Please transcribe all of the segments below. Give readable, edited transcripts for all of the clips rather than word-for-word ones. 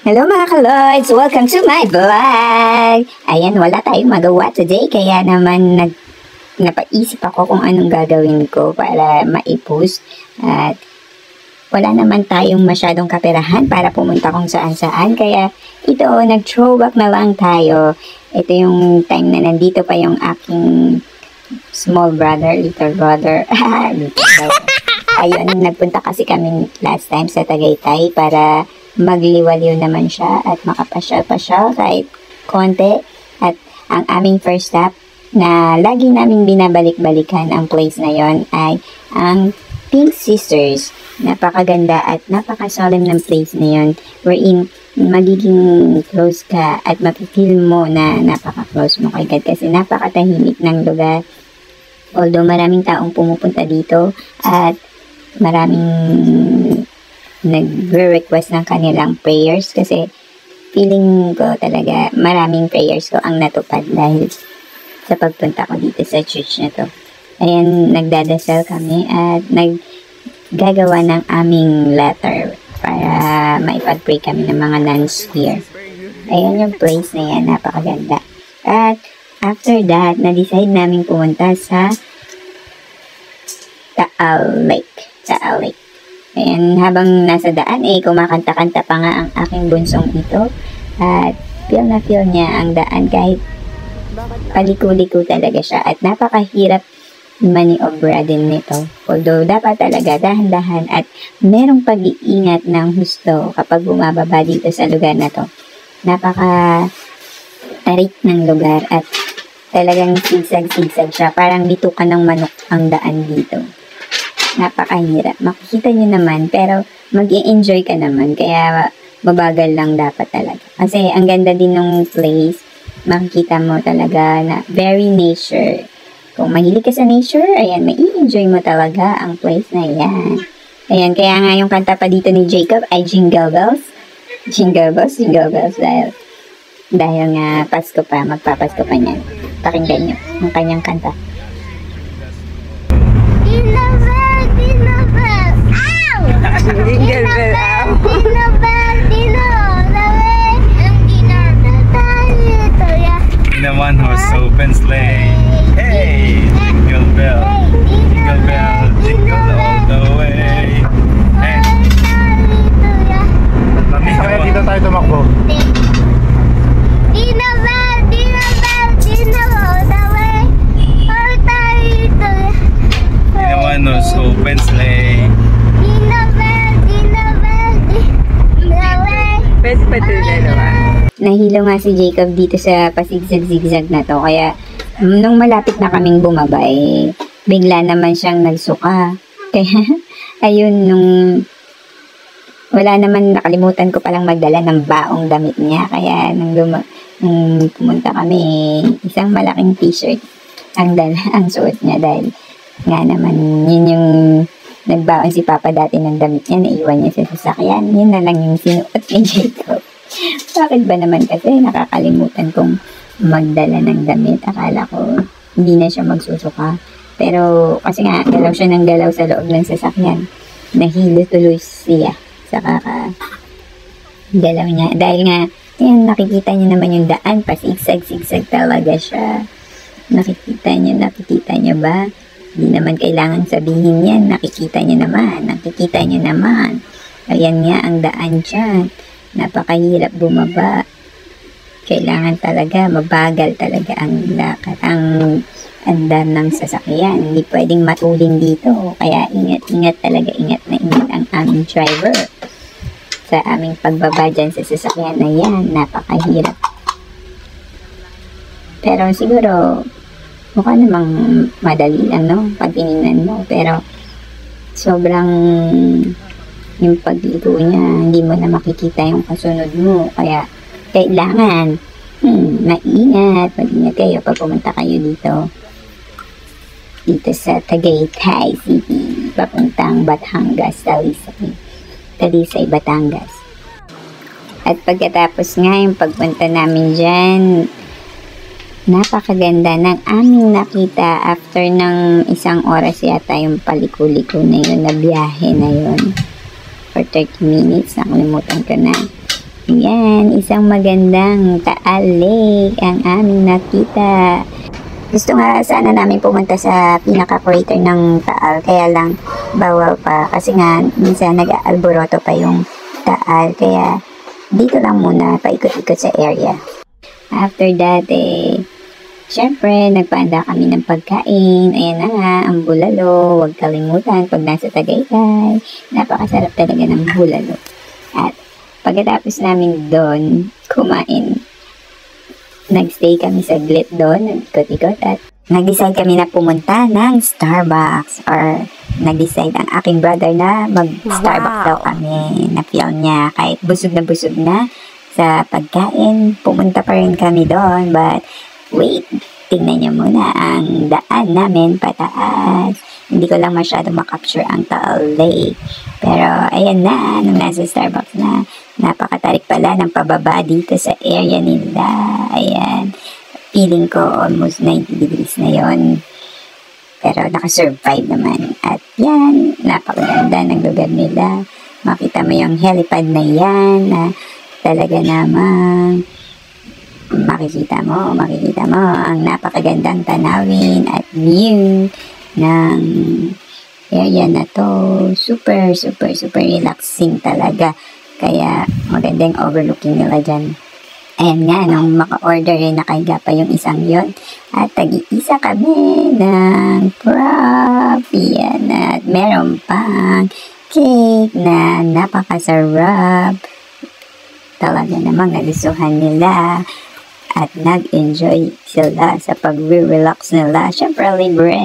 Hello mga ka-Lloyds! Welcome to my vlog! Ayan, wala tayong magawa today kaya naman napaisip ako kung anong gagawin ko para maipost at wala naman tayong masyadong kaperahan para pumunta kung saan-saan kaya ito, nag-throwback na lang tayo. Ito yung time na nandito pa yung aking small brother, little brother. Ayun, nagpunta kasi kami last time sa Tagaytay para magliwaliw naman siya at makapasyal-pasyal kahit konti. At ang aming first stop na lagi namin binabalik-balikan ang place na yon ay ang Pink Sisters. Napakaganda at napakasolemn ng place na yon wherein magiging close ka at mapipil mo na napaka-close mo kay God kasi napakatahimik ng lugar. Although maraming taong pumupunta dito at maraming nagre-request ng kanilang prayers kasi feeling ko talaga maraming prayers ko ang natupad dahil sa pagpunta ko dito sa church na to. Ayan, nagdadasal kami at naggagawa ng aming letter para maipag-pray kami ng mga nuns here. Ayan yung place na yan, napakaganda. At after that, na-decide namin pumunta sa Taal Lake. Ayan, habang nasa daan kumakanta-kanta pa nga ang aking bunsong ito at feel na feel niya ang daan kahit paliko-liko talaga siya at napakahirap maniobra din nito. Although dapat talaga dahan-dahan at merong pag-iingat ng husto kapag bumababa dito sa lugar na to. Napaka-tarik ng lugar at talagang sigsag-sigsag siya. Parang bitukan ng manok ang daan dito. Napakahirap. Makikita nyo naman, pero mag-i-enjoy ka naman. Kaya mabagal lang dapat talaga. Kasi ang ganda din ng place. Makikita mo talaga na very nature. Kung mahilig ka sa nature, ayan, mai-enjoy mo talaga ang place na yan. Ayan, kaya nga yung kanta pa dito ni Jacob ay Jingle Bells. Jingle Bells, Jingle Bells. Dahil nga Pasko pa, magpapasko pa niyan. Pakinggan nyo ang kanyang kanta. Jingle bell, ow! In a one-horse open sleigh. Hey! Jingle bell, jingle all the way. Hey! Kaya dito tayo tumakbo. In a one-horse open sleigh. Pwede pa doon naman. Nahilo nga si Jacob dito sa pasigzag-zigzag na to. Kaya nung malapit na kaming bumaba bigla naman siyang nagsuka. Kaya ayun, nung wala naman, nakalimutan ko palang magdala ng baong damit niya. Kaya nung pumunta kami, isang malaking t-shirt ang suot niya dahil nga naman yun yung nagbaon si Papa dati ng damit niya, naiwan niya sa sasakyan. Yun na lang yung sinuot ni Jacob. Bakit ba naman kasi nakakalimutan kong magdala ng damit? Akala ko hindi na siya magsusuka. Pero kasi nga, galaw siya ng galaw sa loob ng sasakyan. Nahilo tuloy siya sa galaw niya. Dahil nga, yan, nakikita niyo naman yung daan, pasigsag-sigsag talaga siya. Nakikita niyo ba? Hindi naman kailangan sabihin yan. Nakikita niyo naman. Ayan nga ang daan dyan. Napakahirap bumaba. Kailangan talaga, mabagal talaga ang lakad, ang andar ng sasakyan. Hindi pwedeng matuling dito. Kaya ingat talaga, ingat ang aming driver. Sa aming pagbaba dyan sa sasakyan na yan, napakahirap. Pero siguro, mukha namang madali lang, no? Pag tinignan mo. Pero, sobrang yung pagligo niya, hindi mo na makikita yung kasunod mo. Kaya, kailangan, maingat. Mag-ingat kayo pag pumunta kayo dito. Dito sa Tagaytay City. Papuntang Batangas, Talisay, Batangas. At pagkatapos nga, yung pagpunta namin dyan, napakaganda ng aming nakita after ng isang oras yata yung paliko-liko na yun, na biyahe na yun for 30 minutes, nakalimutan ko na. Yan, isang magandang Taal Lake ang aming nakita. Gusto nga sana namin pumunta sa pinaka-crater ng Taal, kaya lang bawal pa kasi nga minsan nag-aalboroto pa yung Taal, kaya dito lang muna paikot-ikot sa area. After that, syempre nagpaanda kami ng pagkain. Ayan na nga, ang bulalo, huwag kalimutan pag nasa Tagaytay, napakasarap talaga ng bulalo. At pagkatapos namin doon kumain, nagstay kami saglit doon, nag-ikot-ikot at nag-decide kami na pumunta ng Starbucks, or nag-decide ang aking brother na mag-Starbucks daw kami. Na-feel niya kahit busog na sa pagkain, pumunta pa rin kami doon. But wait, tingnan niyo muna ang daan namin pataas. Hindi ko lang masyado makapture ang Taal Lake. Pero ayan na, nung nasa Starbucks na, napakatarik pala ng pababa dito sa area nila. Ayan, feeling ko almost 90 degrees na yon. Pero nakasurvive naman. At yan, napakaganda ng lugar nila. Makita mo yung helipad na yan, na talaga namang makikita mo ang napakagandang tanawin at view ng area na to. Super relaxing talaga. Kaya maganda yung overlooking nila dyan. Ayan nga, nung maka-order nakahiga pa yung isang yon. At tag-iisa kami ng prop. Yan, at meron pang cake na napakasarap. Talaga namang nagustuhan nila. At nag-enjoy sila sa pag-relax nila. Siyempre, libre.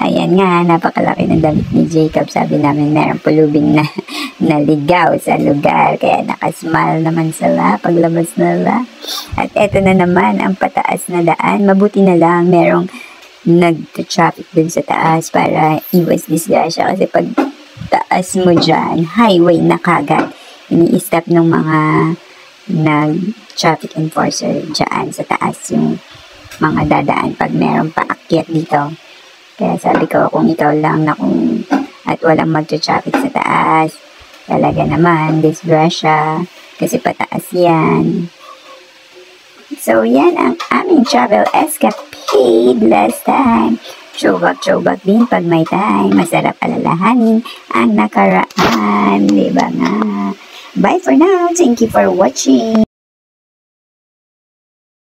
Ayan nga, napakalaki ng damit ni Jacob. Sabi namin, meron pulubing na naligaw sa lugar. Kaya nakasmile naman sila paglabas nila. At eto na naman ang pataas na daan. Mabuti na lang merong nag-traffic dun sa taas para iwas disgrasya. Kasi pag taas mo dyan, highway na kagad. Ini-stop ng mga nag-traffic enforcer dyan sa taas yung mga dadaan pag meron paakyat dito. Kaya sabi ko, kung ikaw lang na at walang mag-traffic sa taas, talaga naman, disgrasya, kasi pataas yan. So, yan ang aming travel escapade last time. Throwback din pag may time. Masarap alalahanin ang nakaraan. Diba nga? Bye for now. Thank you for watching.